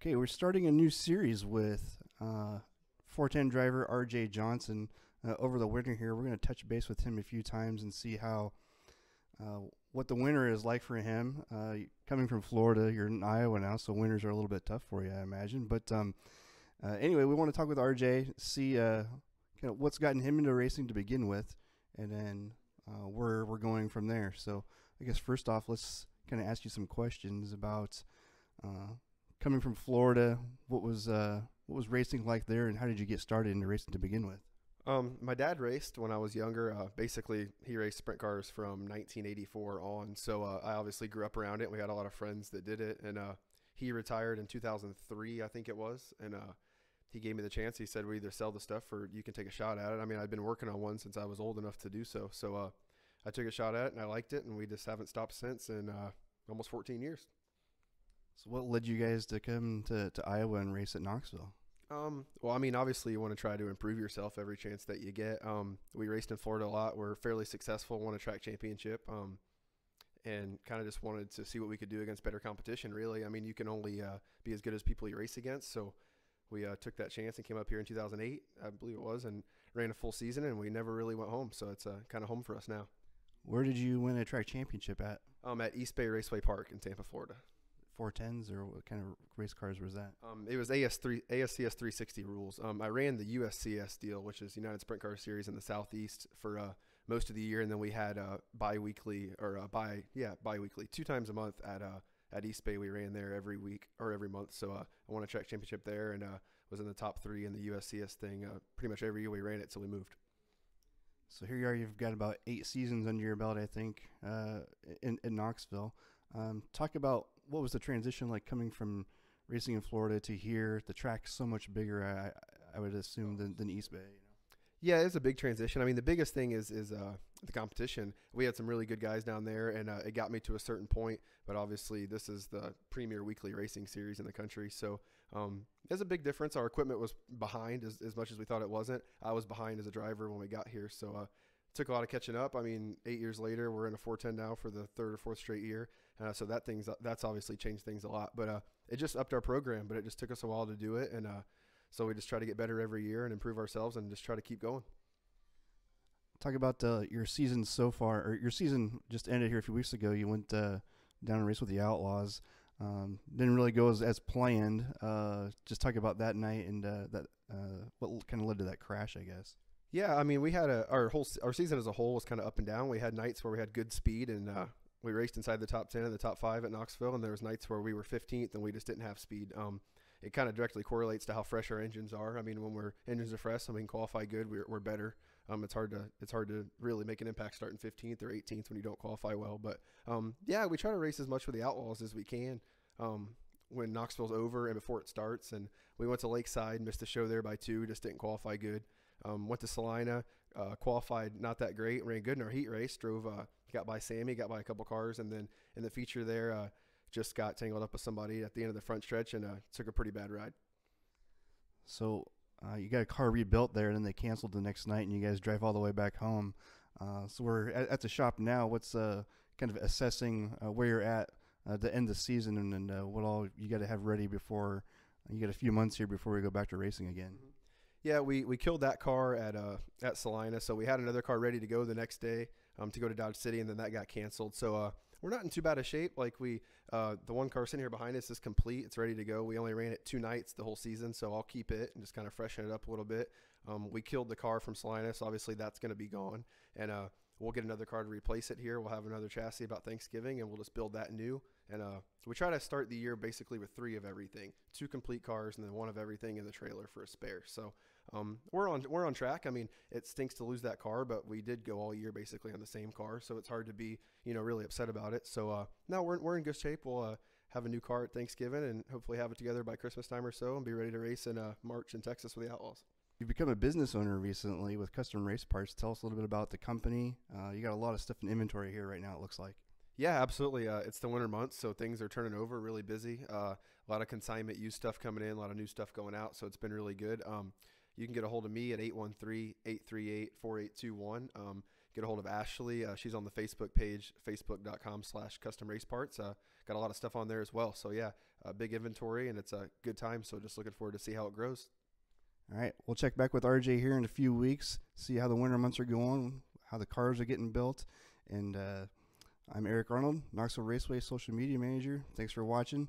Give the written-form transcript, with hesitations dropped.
Okay, we're starting a new series with 410 driver RJ Johnson. Over the winter here, we're going to touch base with him a few times and see how what the winter is like for him. Coming from Florida, you're in Iowa now, so winters are a little bit tough for you, I imagine. But anyway, we want to talk with RJ, see kind of what's gotten him into racing to begin with, and then where we're going from there. So I guess first off, let's kind of ask you some questions about coming from Florida. What was racing like there, and how did you get started into racing to begin with? My dad raced when I was younger. Basically, he raced sprint cars from 1984 on. So I obviously grew up around it. We had a lot of friends that did it. And he retired in 2003, I think it was. And he gave me the chance. He said, we either sell the stuff or you can take a shot at it. I mean, I'd been working on one since I was old enough to do so. So I took a shot at it, and I liked it. And we just haven't stopped since in almost 14 years. So what led you guys to come to Iowa and race at Knoxville? Well, I mean, obviously you want to try to improve yourself every chance that you get. We raced in Florida a lot. We're fairly successful, won a track championship, and kind of just wanted to see what we could do against better competition, really. I mean, you can only be as good as people you race against. So we took that chance and came up here in 2008, I believe it was, and ran a full season, and we never really went home. So it's kind of home for us now. Where did you win a track championship at? At East Bay Raceway Park in Tampa, Florida. 410s, or what kind of race cars was that? It was ASCS 360 rules. I ran the USCS deal, which is United Sprint Car Series in the Southeast for most of the year, and then we had bi-weekly 2 times a month at East Bay. We ran there every week or every month. So I won a track championship there, and was in the top 3 in the USCS thing pretty much every year we ran it till we moved. So here you are. You've got about 8 seasons under your belt, I think, in Knoxville. Talk about what was the transition like coming from racing in Florida to here. The track's so much bigger, I would assume, than East Bay. You know? Yeah, it's a big transition. I mean, the biggest thing is the competition. We had some really good guys down there, and it got me to a certain point. But obviously, this is the premier weekly racing series in the country. So there's a big difference. Our equipment was behind as much as we thought it wasn't. I was behind as a driver when we got here. So took a lot of catching up. I mean, 8 years later, we're in a 410 now for the 3rd or 4th straight year. So that's obviously changed things a lot. But it just upped our program, but it just took us a while to do it. And so we just try to get better every year and improve ourselves and just try to keep going. Talk about your season so far, or your season just ended here a few weeks ago. You went down and raced with the Outlaws. Didn't really go as planned. Just talk about that night and what kind of led to that crash, I guess. Yeah, I mean, we had our season as a whole was kind of up and down. We had nights where we had good speed and we raced inside the top 10 and the top 5 at Knoxville, and there was nights where we were 15th and we just didn't have speed. It kind of directly correlates to how fresh our engines are. I mean, when our engines are fresh, I mean, qualify good, we're better. It's hard to really make an impact starting 15th or 18th when you don't qualify well. But yeah, we try to race as much with the Outlaws as we can when Knoxville's over and before it starts. And we went to Lakeside, missed the show there by 2, just didn't qualify good. Went to Salina, qualified not that great, ran good in our heat race, got by Sammy, got by a couple cars, and then in the feature there, just got tangled up with somebody at the end of the front stretch and took a pretty bad ride. So you got a car rebuilt there, and then they canceled the next night, and you guys drive all the way back home. So we're at the shop now. What's kind of assessing where you're at the end of the season and what all you got to have ready before you got a few months here before we go back to racing again. Mm-hmm. Yeah, we killed that car at Salina, so we had another car ready to go the next day to go to Dodge City, and then that got canceled. So we're not in too bad a shape. Like the one car sitting here behind us is complete; it's ready to go. We only ran it 2 nights the whole season, so I'll keep it and just kind of freshen it up a little bit. We killed the car from Salina, so obviously that's going to be gone, and we'll get another car to replace it here. We'll have another chassis about Thanksgiving, and we'll just build that new. And we try to start the year basically with 3 of everything, 2 complete cars, and then 1 of everything in the trailer for a spare. So we're on track. I mean, it stinks to lose that car, but we did go all year basically on the same car, so it's hard to be really upset about it. So no, we're in good shape. We'll have a new car at Thanksgiving and hopefully have it together by Christmas time or so and be ready to race in March in Texas with the Outlaws. You've become a business owner recently with Custom Race Parts. Tell us a little bit about the company. You got a lot of stuff in inventory here right now, it looks like. Yeah, absolutely. It's the winter months, so things are turning over, really busy. A lot of consignment used stuff coming in, a lot of new stuff going out, so it's been really good. You can get a hold of me at 813-838-4821. get a hold of Ashley. She's on the Facebook page, facebook.com/custom race parts. Got a lot of stuff on there as well. So yeah, big inventory, and it's a good time. So just looking forward to see how it grows. All right, we'll check back with RJ here in a few weeks, see how the winter months are going, how the cars are getting built. And I'm Eric Arnold, Knoxville Raceway social media manager. Thanks for watching.